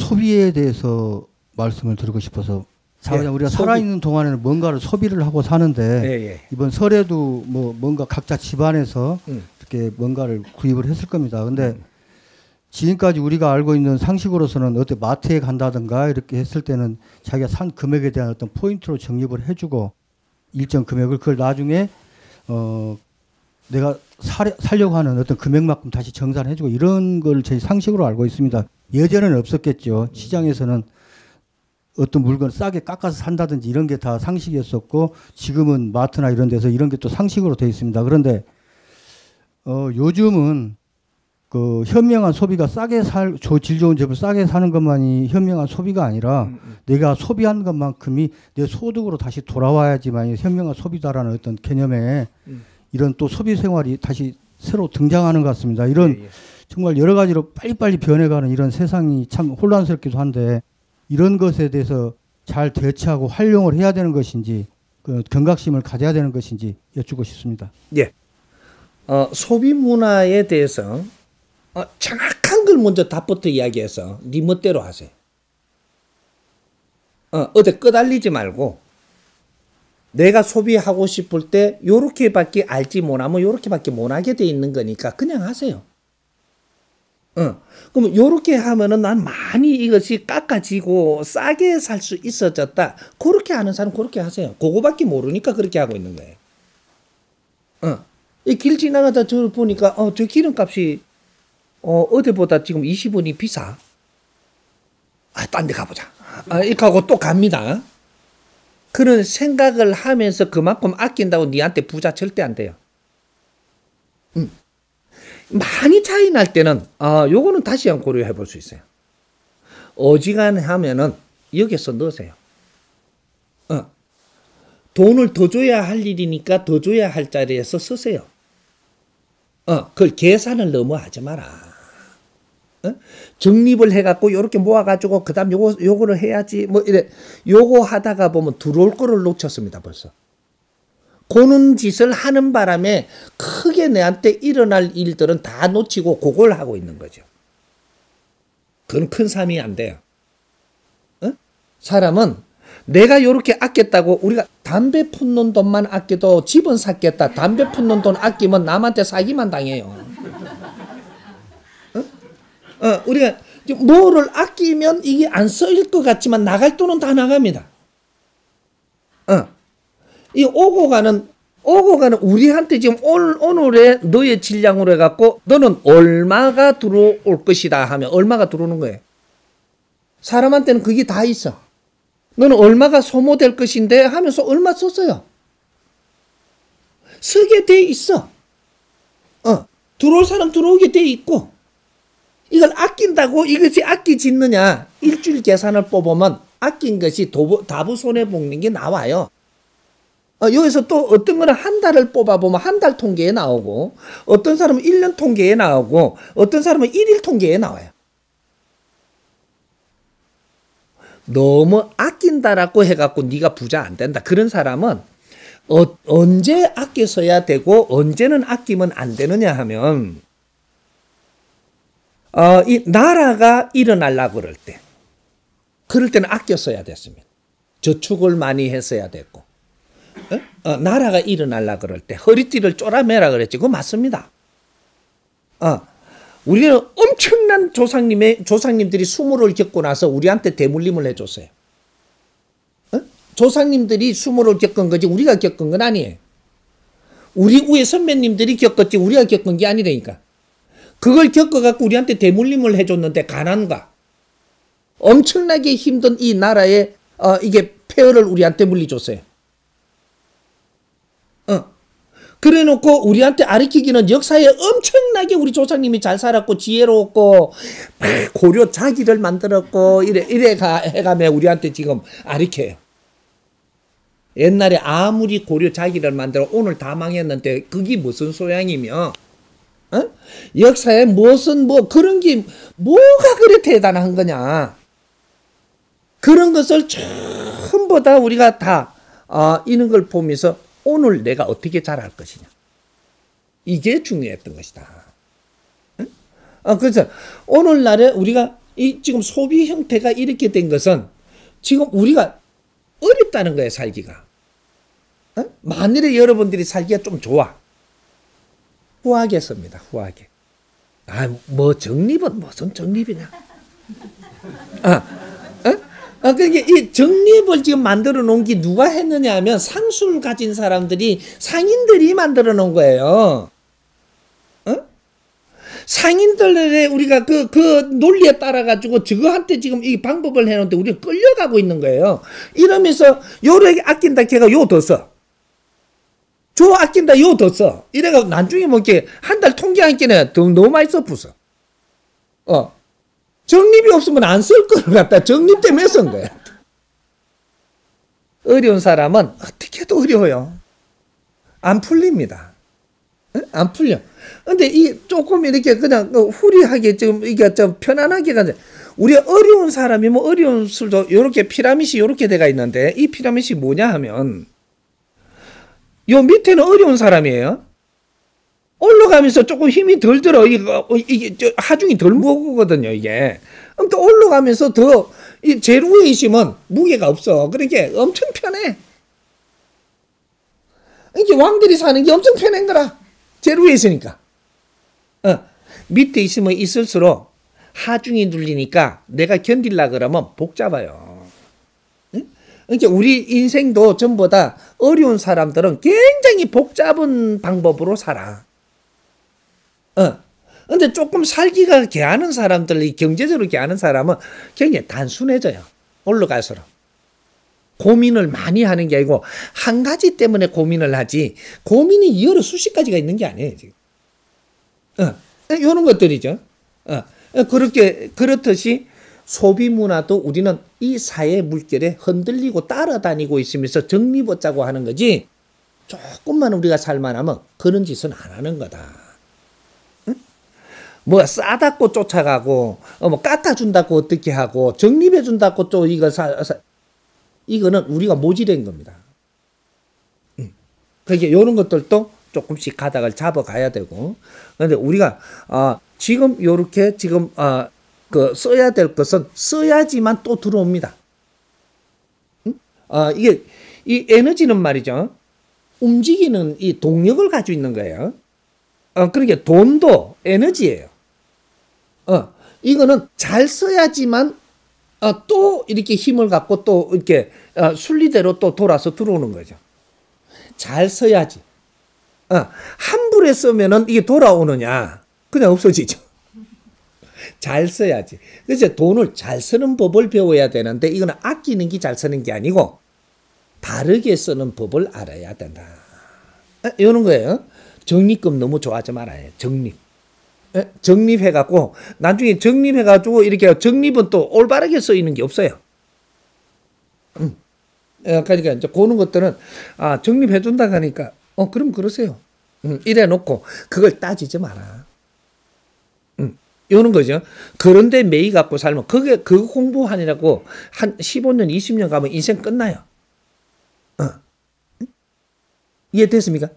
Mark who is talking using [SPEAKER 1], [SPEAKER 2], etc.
[SPEAKER 1] 소비에 대해서 말씀을 드리고 싶어서 사회자 우리가
[SPEAKER 2] 소비.
[SPEAKER 1] 살아있는 동안에는 뭔가를 소비를 하고 사는데 이번 설에도 뭐 뭔가 각자 집안에서 이렇게 뭔가를 구입을 했을 겁니다. 근데 지금까지 우리가 알고 있는 상식으로서는 어때 마트에 간다든가 이렇게 했을 때는 자기가 산 금액에 대한 어떤 포인트로 적립을 해주고 일정 금액을 그걸 나중에 내가 살려고 하는 어떤 금액만큼 다시 정산해주고 이런 걸 저희 상식으로 알고 있습니다. 예전에는 없었겠죠. 시장에서는 어떤 물건을 싸게 깎아서 산다든지 이런 게 다 상식이었었고 지금은 마트나 이런 데서 이런 게 또 상식으로 되어 있습니다. 그런데 요즘은 그 현명한 소비가 싸게 질 좋은 제품을 싸게 사는 것만이 현명한 소비가 아니라 내가 소비한 것만큼이 내 소득으로 다시 돌아와야지만 현명한 소비다라는 어떤 개념에 이런 또 소비 생활이 다시 새로 등장하는 것 같습니다. 이런 정말 여러 가지로 빨리빨리 변해가는 이런 세상이 참 혼란스럽기도 한데 이런 것에 대해서 잘 대처하고 활용을 해야 되는 것인지 그 경각심을 가져야 되는 것인지 여쭙고 싶습니다.
[SPEAKER 2] 예. 소비 문화에 대해서 정확한 걸 먼저 답부터 이야기해서 네 멋대로 하세요. 어디 끄달리지 말고 내가 소비하고 싶을 때 요렇게밖에 알지 못하면 요렇게밖에 못하게 돼 있는 거니까 그냥 하세요. 그럼 요렇게 하면은 난 많이 이것이 깎아지고 싸게 살 수 있어졌다. 그렇게 하는 사람 그렇게 하세요. 그거밖에 모르니까 그렇게 하고 있는 거예요. 이 길 지나가다 저 보니까 저 기름값이 어제보다 지금 20원이 비싸. 딴 데 가보자. 이렇게 하고 또 갑니다. 그런 생각을 하면서 그만큼 아낀다고 니한테 부자 절대 안 돼요. 많이 차이 날 때는 요거는 다시 한번 고려해 볼 수 있어요. 어지간하면은 여기서 넣으세요. 돈을 더 줘야 할 일이니까 더 줘야 할 자리에서 쓰세요. 그걸 계산을 너무 하지 마라. 적립을 해갖고 요렇게 모아가지고 그 다음 요거를 해야지 뭐 이래 요거 하다가 보면 들어올 거를 놓쳤습니다 벌써. 고는 짓을 하는 바람에 크게 내한테 일어날 일들은 다 놓치고 그걸 하고 있는 거죠. 그건 큰 삶이 안 돼요. 사람은 내가 요렇게 아꼈다고 우리가 담배 푸는 돈만 아껴도 집은 샀겠다. 담배 푸는 돈 아끼면 남한테 사기만 당해요. 우리가 뭐를 아끼면 이게 안 쓰일 것 같지만 나갈 돈은 다 나갑니다. 이 오고 가는 우리한테 지금 오늘의 너의 질량으로 해갖고 너는 얼마가 들어올 것이다 하면 얼마가 들어오는 거예요. 사람한테는 그게 다 있어. 너는 얼마가 소모될 것인데 하면서 얼마 썼어요. 쓰게 돼 있어. 들어올 사람 들어오게 돼 있고 이걸 아낀다고 이것이 아끼짓느냐 일주일 계산을 뽑으면 아낀 것이 다부 손해보는 게 나와요. 여기서 또 어떤 거는 한 달을 뽑아보면 한 달 통계에 나오고 어떤 사람은 1년 통계에 나오고 어떤 사람은 1일 통계에 나와요. 너무 아낀다라고 해갖고 네가 부자 안 된다. 그런 사람은 언제 아껴 써야 되고 언제는 아끼면 안 되느냐 하면 이 나라가 일어나려고 그럴 때 그럴 때는 아껴 써야 됐습니다. 저축을 많이 했어야 됐고 나라가 일어나려고 그럴 때 허리띠를 쪼라매라 그랬지. 그거 맞습니다. 우리는 엄청난 조상님들이 수모를 겪고 나서 우리한테 대물림을 해줬어요. 조상님들이 수모를 겪은 거지 우리가 겪은 건 아니에요. 우리 위에 선배님들이 겪었지 우리가 겪은 게 아니라니까. 그걸 겪어갖고 우리한테 대물림을 해줬는데 가난과 엄청나게 힘든 이 나라에 이게 폐허를 우리한테 물려줬어요. 그래 놓고 우리한테 아리키기는 역사에 엄청나게 우리 조상님이 잘 살았고 지혜로웠고 고려 자기를 만들었고 이래 해가며 우리한테 지금 아리켜요. 옛날에 아무리 고려 자기를 만들어 오늘 다 망했는데 그게 무슨 소양이며 역사에 무슨 그런 게 뭐가 그래 대단한 거냐. 그런 것을 전부 다 우리가 다 이런 걸 보면서 오늘 내가 어떻게 잘할 것이냐. 이게 중요했던 것이다. 그래서 오늘날에 우리가 이 지금 소비 형태가 이렇게 된 것은 지금 우리가 어렵다는 거예요, 살기가. 어? 만일에 여러분들이 살기가 좀 좋아. 후하게 씁니다, 후하게. 뭐 정립은 무슨 정립이냐. 그러니까 이 정립을 지금 만들어 놓은 게 누가 했느냐 하면 상술 가진 사람들이, 상인들이 만들어 놓은 거예요. 상인들의 우리가 그 논리에 따라가지고 저거한테 지금 이 방법을 해놓는데 우리가 끌려가고 있는 거예요. 이러면서 요렇게 아낀다 걔가 요 더 써. 저 아낀다 요 더 써. 이래가 나중에 뭐 이렇게 한 달 통계하기는 너무 많이 써부서. 정립이 없으면 안 쓸 걸 갖다 정립 때문에 쓴 거야. 어려운 사람은 어떻게 해도 어려워요. 안 풀립니다. 안 풀려. 근데 이 조금 이렇게 그냥 후리하게 지금 이게 좀 편안하게 가는, 우리 어려운 사람이 뭐 어려운 술도 이렇게 피라밋이 이렇게 돼가 있는데, 이 피라밋이 뭐냐 하면 요 밑에는 어려운 사람이에요. 올라가면서 조금 힘이 덜 들어. 이게 하중이 덜 무거거든요, 이게. 그럼 또 올라가면서 더, 제일 위에 있으면 무게가 없어. 그러니까 엄청 편해. 이게 왕들이 사는 게 엄청 편한 거라. 제일 위에 있으니까. 밑에 있으면 있을수록 하중이 눌리니까 내가 견딜라 그러면 복잡해요. 그러니까 우리 인생도 전부 다 어려운 사람들은 굉장히 복잡한 방법으로 살아. 근데 조금 살기가 개하는 사람들, 경제적으로 개하는 사람은 굉장히 단순해져요. 올라갈수록. 고민을 많이 하는 게 아니고 한 가지 때문에 고민을 하지, 고민이 여러 수십 가지가 있는 게 아니에요, 지금. 이런 것들이죠. 그렇듯이 소비 문화도 우리는 이 사회 물결에 흔들리고 따라다니고 있으면서 정립하자고 하는 거지, 조금만 우리가 살만하면 그런 짓은 안 하는 거다. 뭐 싸다고 쫓아가고, 뭐 깎아준다고 어떻게 하고, 정립해준다고 또 이거 이거는 우리가 모질한 겁니다. 그러니까 이런 것들도 조금씩 가닥을 잡아가야 되고, 그런데 우리가 지금 요렇게 지금 써야 될 것은 써야지만 또 들어옵니다. 이게 이 에너지는 말이죠, 움직이는 이 동력을 가지고 있는 거예요. 그러니까 돈도 에너지예요. 이거는 잘 써야지만 또 이렇게 힘을 갖고 또 이렇게 순리대로 또 돌아서 들어오는 거죠. 잘 써야지. 함부로 쓰면은 이게 돌아오느냐? 그냥 없어지죠. 잘 써야지. 그래서 돈을 잘 쓰는 법을 배워야 되는데, 이거는 아끼는 게 잘 쓰는 게 아니고 바르게 쓰는 법을 알아야 된다. 이런 거예요. 적립금 너무 좋아하지 말아요. 적립해갖고 나중에 적립해가지고 이렇게, 적립은 또 올바르게 쓰이는 게 없어요. 그러니까 이제 그런 것들은 적립해준다 하니까 그럼 그러세요. 이래 놓고 그걸 따지지 마라. 이런 거죠. 그런데 매이 갖고 살면 그거 공부하느라고 한 15년, 20년 가면 인생 끝나요. 이해됐습니까?